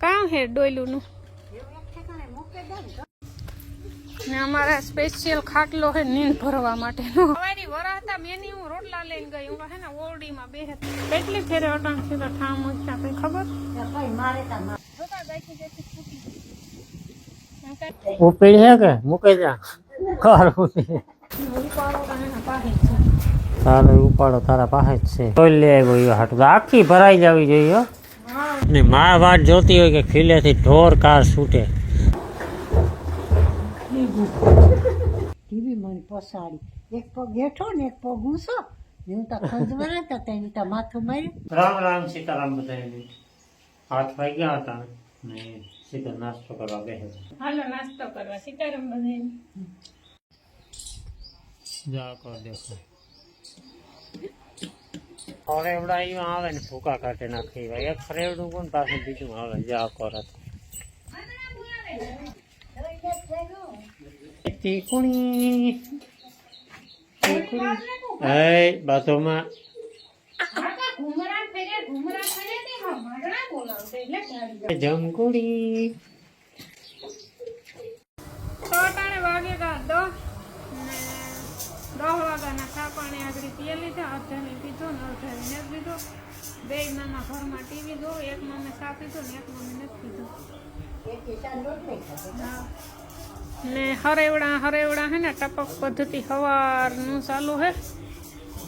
કામ હે ડોયલું નું ને અમારા સ્પેશિયલ ખાટલો હે નીંદ ભરવા માટેનો સવારી વરાતા મેની હું રોટલા લઈને ગઈ હું હે ને ઓરડીમાં બેહે કેટલી ફેરે અટાણ થી તો ઠામ ઉઠતા કઈ ખબર કઈ મારે તા જોતા ગાયથી જેથી ફૂટી ઉપડી હે કે મૂકે જા કાર ઉપાડો કાના પાસે છે તારે ઉપાડો તારા પાસે જ છે તોય લે આવ્યો હાટ આખી ભરાઈ જવી જોઈએ ને મા વાત જોતી હોય કે ખીલેથી ઢોર કાર છૂટે ટીવી મને પસાડી એક પગ હેઠો ને એક પગ ઊંચો ને હું તો ખંજવાના હતા તેની તો માથું માર્યું રામ રામ સીતારામ બધાને હાથ વાઈ ગયા હતા ને સીધો નાસ્તો કરવા બેસે હાલો નાસ્તો કરવા સીતારામ બધાને જા કર દેખો ફરેવડા અહીંયા આવે ને ભૂકા કાઢે નાખી એક ફરેવડું કોણ પાછું બીજું આવે જા કરત તીકુણી એ બાથોમાં જમકુડી વાગે કા 10 વાગ્યાના ચા પાણી આગળ પીએ લીધા અડધાને પીધો ને અડધાને નથી પીધો બે મામા ઘરમાં ટીવી જો એક મામે ચા પીધો ને એક મામે નથી પીધો ને હરેવડા હે ને ટપક પદ્ધતિ સવારનું ચાલુ હે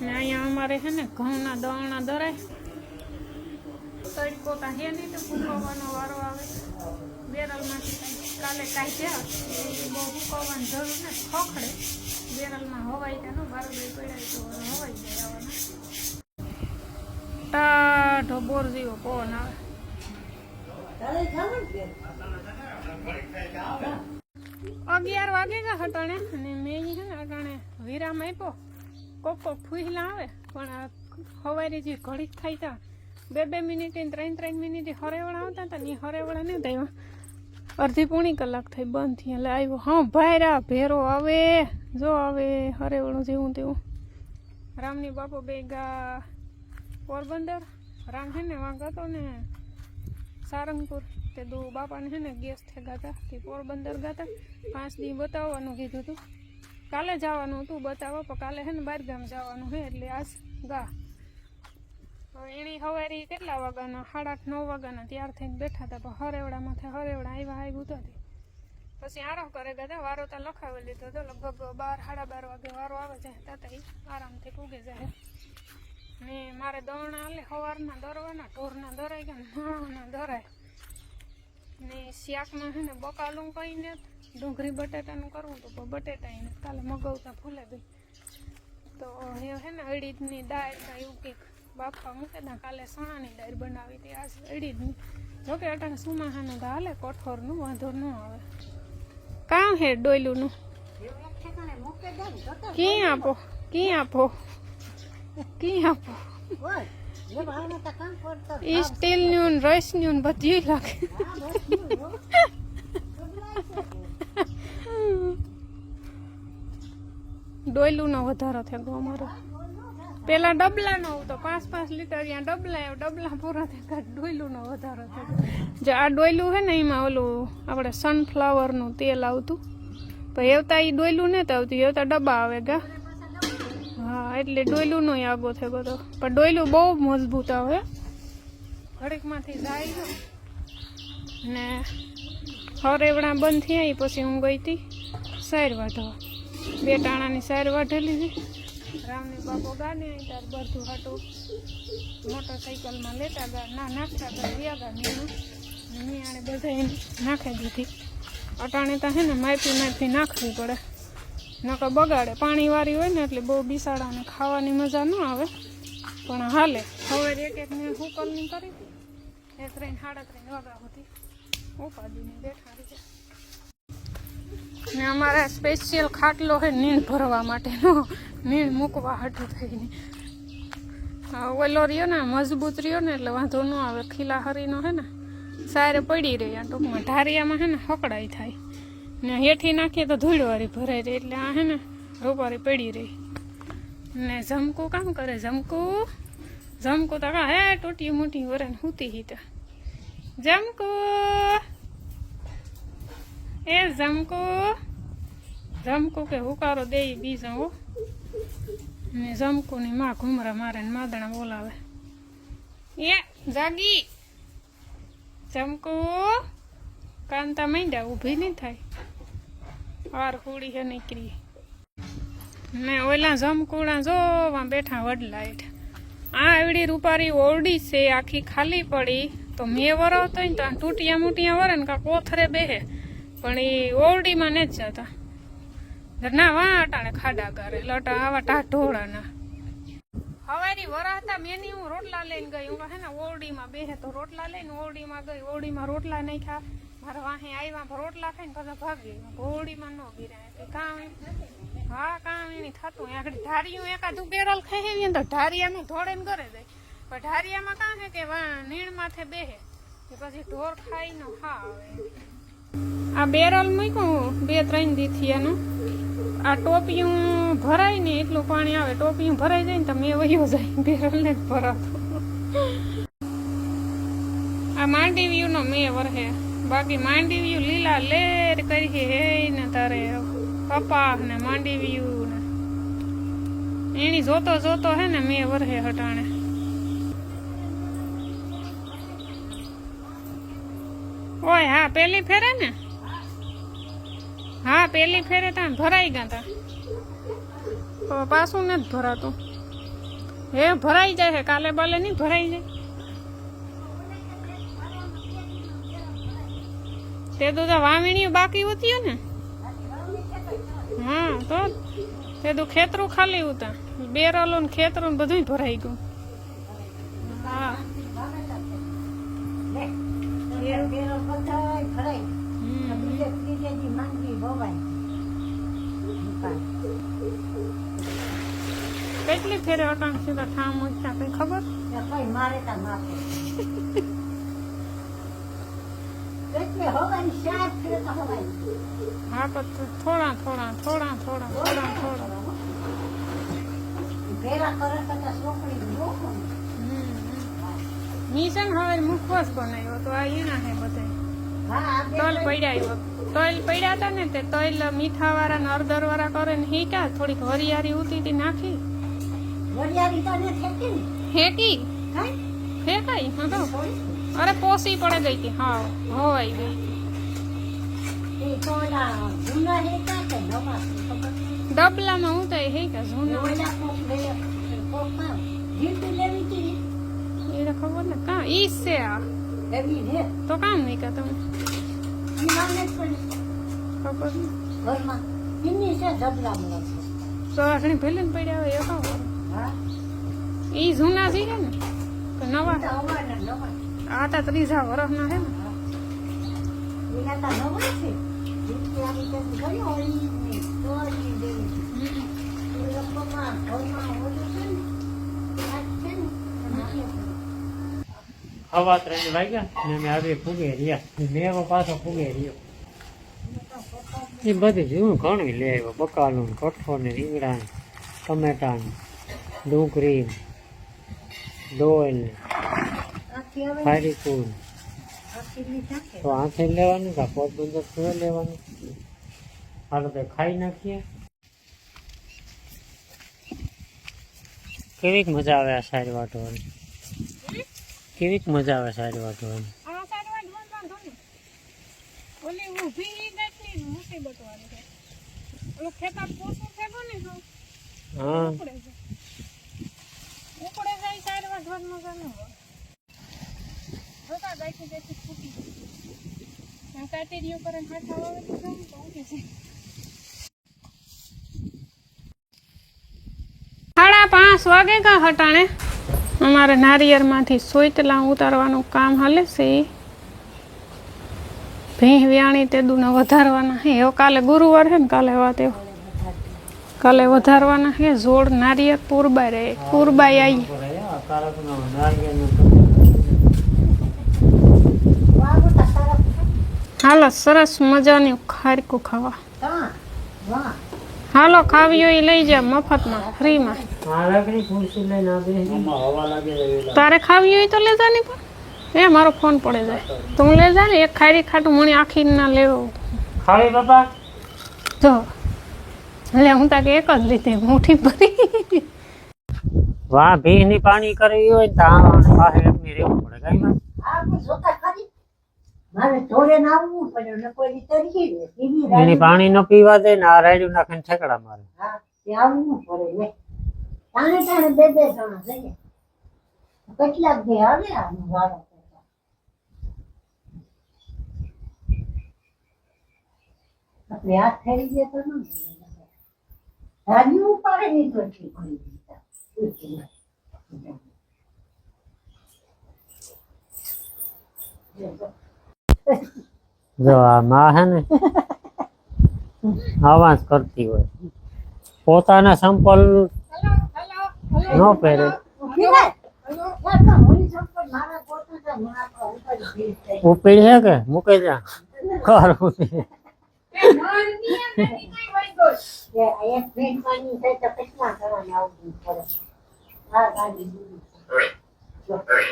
ને અહીંયા અમારે હે ને ઘઉંના દળણા દરાય તડકો તા હે નહીં તો ફૂંકવાનો વારો આવે બેરલમાંથી કાલે કાઢ્યા બહુ ફૂંકવાની જરૂર ને ખોખડે બેરલમાં હવાઈ ત્યાં બાર બે પડાય તો હવાઈ જાય આવવાના ટાઢો બોર જેવો પવન આવે 11 વાગે ગયા હટાણે અને મેં છે ને અટાણે વિરામ આપ્યો કોક ફૂહલા આવે પણ સવારે જે ઘડીક થાય તા 2 મિનિટ 3 મિનિટ હરેવડા આવતા હતા ને હરેવડા નહીં થયા અડધી પોણી કલાક થઈ બંધ થઈ એટલે આવ્યો હા ભાઈરા ભેરો આવે જો આવે હરેવડું જેવું તેવું રામની બાપો બે ગા પોરબંદર રામ છે ને વાંક હતો ને સારંગપુર તે દો બાપાને છે ને ગેસ થઈ ગાતા તે પોરબંદર ગાતા 5 દી બતાવવાનું કીધું હતું કાલે જવાનું હતું બતાવવા પણ કાલે છે ને બહાર ગામ જવાનું છે એટલે આજ ગા એની સવારે કેટલા વાગ્યાના 8:30 9 વાગ્યાના તૈયાર થઈને બેઠા હતા પણ હરેવડામાંથી હરેવડા આવ્યું ઉતારી પછી આરામ કરે ગયા વારો તો લખાવી લીધો હતો લગભગ 12 12:30 વાગે વારો આવે જાય ત્યાં આરામથી પૂગે જાય ને મારે દળણા હાલે સવારના દરવાના ઢોરના દરાઈ ગયા માણા દરાય ને શાકમાં છે ને બકાલું કહીને ડુંગળી બટેટાનું કરવું તો બટેટા એને કાલે મગવતા ફૂલે ગઈ તો એ છે ને અડીદની દાળ એવું કંઈક બાફા મૂકે ને કાલે સણાની દાળ બનાવી હતી આજ અડીદની જોકે અટાણે સુમાહાનું તો હાલે કઠોરનું વાંધો ન આવે કામ હે ડોયલુંનું ક્યાં આપો સ્ટીલ નું રસ નું બધું લાગે ડોયલું નો વધારો થયો અમારો પેલા ડબલા નો તો 5 લીટર ડબલા પૂરા થયા ડોયલું નો વધારો થયો જે આ ડોયલું હે ને એમાં ઓલું આપણે સનફ્લાવર નું તેલ આવતું પણ એવતા એ ડોયલું નથી આવતું એવતા ડબ્બા આવે ગા હા એટલે ડોયલું નો આગો થયો બધો પણ ડોયલું બહુ મજબૂત આવે ઘડીકમાંથી જાય ને હરેવડા બંધ થયા પછી હું ગઈ હતી સાર વાઢવા 2 ટાણાની સાર વાઢેલી હતી રામની બાપો ગાડી આવી તાર બધું હાટું મોટરસાઇકલમાં લેતા ગા નાખતા ગયા વ્યાગા મેં આને બધા નાખી દીધી અટાણે તો છે ને માપી નાખવી પડે નકર બગાડે પાણીવાળી હોય ને એટલે બહુ બિસાડાને ખાવાની મજા ન આવે પણ હાલે હવે એક ને હુકલની કરી 3 3:30 વાગ્યા સુધી ઉપાડીને બેઠા રહી ને અમારા સ્પેશિયલ ખાટલો છે નીંદ ભરવા માટેનો નીંદ મૂકવા હાટું થઈને ઓલો રહ્યો ને મજબૂત રહ્યો ને એટલે વાંધો ન આવે ખીલા હરીનો હે ને સારે પડી રહી આ ટૂંકમાં ઢારિયામાં હે ને હકડાઈ થાય ને હેઠી નાખીએ તો ધૂળવાળી ભરાઈ રહી એટલે આ હે ને રૂપારી પડી રહી ને જમકું કામ કરે જમકું તો કા હે ટૂટી મોટી વરે ને હુતી હીતા જમકુ એ જમકુ જમકુ કે હુકારો દે બીજો હો ને જમકુ ની માં ઘુમરા મારે ને માદણા બોલાવે એ જાગી જમકુ કાંતા માંડ્યા ઊભી નહીં થાય વાર કુડી હે નીકળી ને ઓલા જમકુડા જોવા બેઠા વડલા હેઠ આ એવડી રૂપારી ઓરડી છે આખી ખાલી પડી તો મેં વરાવતો હોય ને તો તૂટિયા મૂટિયા વરે ને કા કોથરે બેહે પણ એ ઓરડીમાં ને જ જતા ના વાટાણે ખાડા કરે લટા આવા ઢોળાના હવારી વરાતા મેની હું રોટલા લઈને ગઈ હું હે ને ઓરડીમાં બેહે તો રોટલા લઈને ઓરડીમાં ગઈ ઓરડીમાં રોટલા નહીં ખા મારા વાહે આવ્યા રોટલા ખાઈને પાછા ભાગી ઓરડીમાં ન ગીરાય કામ હા કામ એની થતું આગળ ઢારિયું એકાદું બેરલ ખાઈ તો ઢારિયાનું ધોળે ને ઘરે જાય પણ ઢારિયામાં કાં છે કે નીણ માથે બેહે કે પછી ઢોર ખાઈ નો હા આવે આ બેરલ મૂક્યું 2-3 દીથી એનું આ ટોપિયું ભરાય ને એટલું પાણી આવે ટોપિયું ભરાઈ જાય ને તો મેં વયો જાય બેરલ ને જ ભરાતો આ માંડીવ્યું નો મેં વરહે બાકી માંડીવ્યું લીલા લેર કરી હે ને તારે કપા ને માંડીવ્યું ને એની જોતો જોતો હે ને મેં વરહે હટાણે ઓય હા પેલી ફેરે ને હા પેલી ફેરે તા ભરાઈ ગયા તા તો પાછું નથી ભરાતું હે ભરાઈ જાય કાલે બાલે નહીં ભરાઈ જાય તે તો વાવણીઓ બાકી હોતી ને હા તો તે તો ખેતરું ખાલી હતા બેરલો ને ખેતરું ને બધું ભરાઈ ગયું હા કેટલી ફેરે અટાણ સીધા ઠામ મૂક્યા કઈ ખબર મારે તા માથે હા તો થોડા થોડા થોડા થોડા થોડા થોડા મિશન હવે મુખવાસ બનાવ્યો તો આ એના હે બધા તલ પડ્યા તલ પડ્યા હતા ને તે તલ મીઠા વાળા ને અડદર વાળા કરે ને હીકા થોડીક વરિયારી ઉતી નાખી હેકી ફેંકાઈ હા તો અરે પોસી પડે ગઈ હતી હા હોવાઈ ગઈ ડબલામાં હું તો હે કે જૂના એ ખબર ને કા ઈ છે આ તો કામ નહીં કા તમે ખબર તો આખણી ભેલી પડ્યા હોય એ કહો ઈ જૂના છે ને કે નવા આ તો 30 વર્ષના છે ને હવા 3 વાગ્યા ને અમે આવી ફૂગે રહ્યા મેવો પાછો ફૂગે રહ્યો એ બધી શું ઘણું લે આવ્યો બકાલું કઠોળ ને રીંગણા ટમેટા ડુંગળી ડોલ ફારીકુલ તો આંખે લેવાનું કા પોતબંદર સુએ લેવાનું હાલો તો ખાઈ નાખીએ કેવીક મજા આવે આ સારી વાટવાની કેવીક મજા આવે સારી વાટવાની ઓલી ઊભી ગઈ મુસીબત વાળી છે ઓલો ખેતર પોસું થયો ને હા ઉપડે જાય સારી વાટવાનું કામ જોતા ગાયથી ગાયથી ફૂટી એમ કાતરીઓ કરે હાથા આવે તો કેમ તો ઉઠે છે 5:30 વાગે કા હટાણે અમારે નારિયેળમાંથી સોયતલા ઉતારવાનું કામ હાલે છે ભેં વ્યાણી તે દુના વધારવાના હે હવે કાલે ગુરુવાર છે ને કાલે વાત એવો કાલે વધારવાના હે જોડ નારિયેળ પૂરબાઈ આવી હાલો સરસ મજાની ખારકું ખાવા હાલો ખાવી હોય લઈ જા મફતમાં ફ્રીમાં તારે ખાવી હોય તો લેતા નહીં પણ એ મારો ફોન પડે જાય તું લે જા ને એક ખારી ખાટું મણી આખી ના લેવો ખાવી બાપા જો એટલે હું તાકે એક જ લીધી મુઠ્ઠી ભરી વાહ ભીહ ની પાણી કરવી હોય તો પાસે એમની રહેવું પડે કઈ માં આ તો જોતા ખરી મારે જોડે ના આવવું પડે ને કોઈ તરકી દે ટીવી એની પાણી ન પીવા દે ને આ રાયડું નાખીને ઠેકડા મારે હા તે આવવું પડે ને તાણે તાણે બે જણા જઈએ કેટલાક દે આવે આનું વાળો આપણે હાથ ફેરી ગયા તો ન રાજી ઉપાડે નહીં તો ઠીક કરી દીધા જો આ માં હે ને આવાજ કરતી હોય પોતાના સંપલ ન પહેરે ઉપડી હે કે મૂકે જા કરું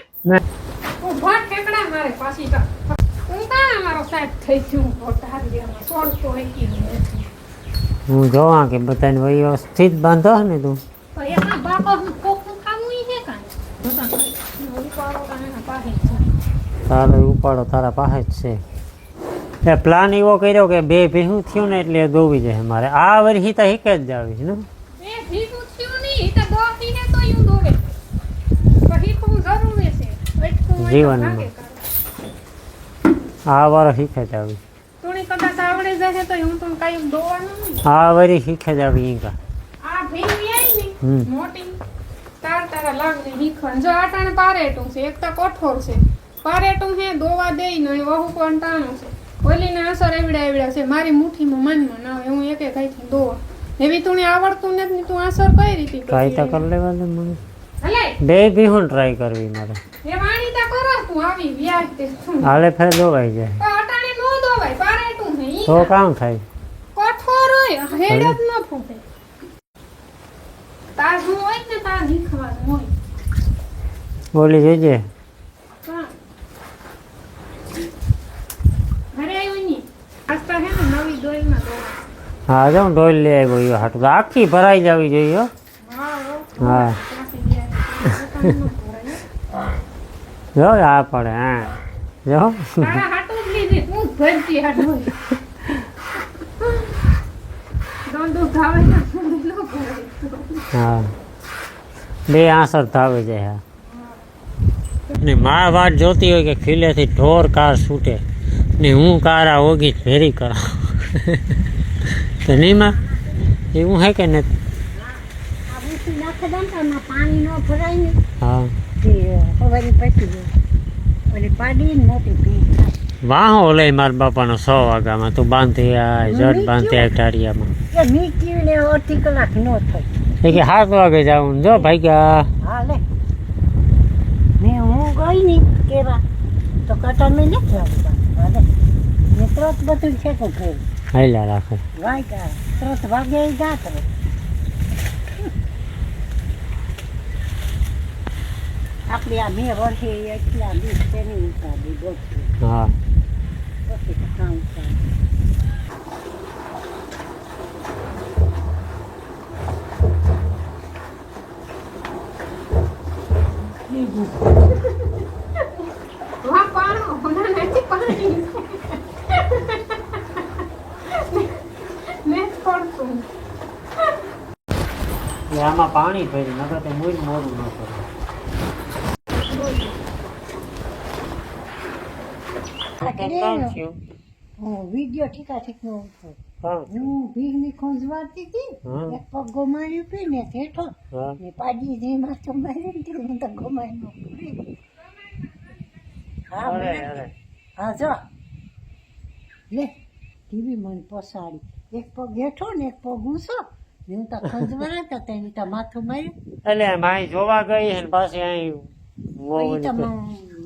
ઉભા ઠેકડા મારે પાછી તો હું કાં મારો સાહેબ થઈ ગયું પોતારિયામાં સોળસો એકી હું જોવા કે બધાને વ્યવસ્થિત બાંધો ને તું તો એના બાપા કોકનું ખાવું ઈ છે કાંઈ જોતા ખરી ઉપાડો કાંઈ પાસે છે તારે ઉપાડો તારા પાસે જ છે એ પ્લાન એવો કર્યો કે બે ભેહું થયું ને એટલે દોવી જાય મારે આ વર્ષી તો હિકે જ જાવીશ ને એ ભીખું થયું નહીં ઈ તો દોતી હે તો યું દોવે તો હીખવું જરૂરી છે એટલું હોય તો જીવનમાં. ભાગે કાઢે. આ વાર શીખે જ આવી થોડી કદાચ આવડે જશે તો હું તો કાંઈ દોવાનું નહીં આ વરી શીખે જ આવી ઈંકા આ ભીંડી આવી હમ. ને મોટી તારા લાગને હીખણ જો આટાણે પારેટું છે એક તો કઠોળ છે પારેટું હે દોવા દઈ ને વહુ પણ ટાણું છે ઓલીને અસર એવડા છે મારી મુઠ્ઠીમાં મનમાં ના હોય હું એક એક આઈથી દોવા એવી તું આવડતું નથી તું અસર કઈ રીતે ટ્રાય તો કરી લેવા દે મને હલે બે ભીહું ટ્રાય કરવી મારે એ વાણી તા કરો તું આવી વ્યાજ તે તું હાલે ફેર દોવાઈ જાય તો અટાણે નો દોવાય પારેટું હે ઈ તો કામ થાય કઠોળ હોય હેડ જ ન ફૂટે તાર હું હોય ને તાર નીખવાનું હોય બોલી જોજે હા ઘરે આવ્યું ની આજ તો હે ને નવી દોઈમાં દોવા હા જો હું ઢોલ લઈ આવ્યો યો હાટું તો આખી ભરાઈ જવી જોઈએ હો. હા હા ત્યાંથી ગયા જો આ પડે હા જો તારા હાટું જ લીધી હું ભરતી હાટું દોંદો ભાવે ને ન ભરાય હા બે આંસર ધાવે જાય હા ને મા વાત જોતી હોય કે ખીલેથી ઢોર કાર છૂટે ને હું કાર આ ઓગી ભેરી કરા તો નહીં માં એવું હે કે નથી આ ઊંચી નાખે દે ને તો એમાં પાણી ન ભરાય ને હા તે હવારી પતી જાય ઓલી પાડી ને મોટી ભીંગ થાય વાહો લઈ મારા બાપાનો 100 વાગ્યામાં તું બાંધી આ જટ બાંધી આ ટાળિયામાં એ મીઠી ને અડધી કલાક ન થાય એ કે 7 વાગે જાવું જો ભાઈ ગયા હા લે મેં હું ગઈ ને કેવા તો કટા મેં નથી આવતા હાલે મેં ત્રત બધું છે તો ઘર હાલ્યા રાખે વાય કા ત્રત વાગે જાત રે આપણી આ 2 વર્ષે એટલા દિવસ તેની ઉતારી દોતી હા પછી તો કામ થાય વાહ પાણો ના નથી પાણી ને પડતું એટલે આમાં પાણી ભર્યું નકર તે મોરું મોરું ન કરે વિડીયો ઠીકા ઠીક નો ઉઠો હા હું ભીગની ખોંજવાતી હતી હા. એક પગ ગોમાડ્યું પી ને હેઠો હા ને પાડી જે માથું મારી ને હું તો ગોમાઈ નો હા અરે મને અરે હા જો લે ટીવી મને પોસાડી એક પગ હેઠો ને એક પગ ઊંચો ને હું તો ખંજવારા હતા તેની તો માથું માર્યું એટલે માઈ જોવા ગઈ હે ને પાછી અહીં પછી તો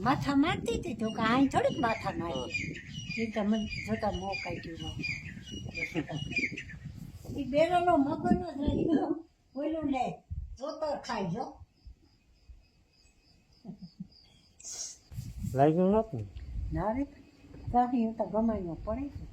માથા મારતી હતી તો કે અહીં થોડીક માથા મારી એ તો મને જોતા મોં કાઢ્યું એ બેરોનો મગનો જ રહ્યો ઓલું લે જોતો ખાઈ જો લાગ્યું નહોતું ને? ના રે કાંઈ હું તો ગમાઈમાં પડી ગઈ.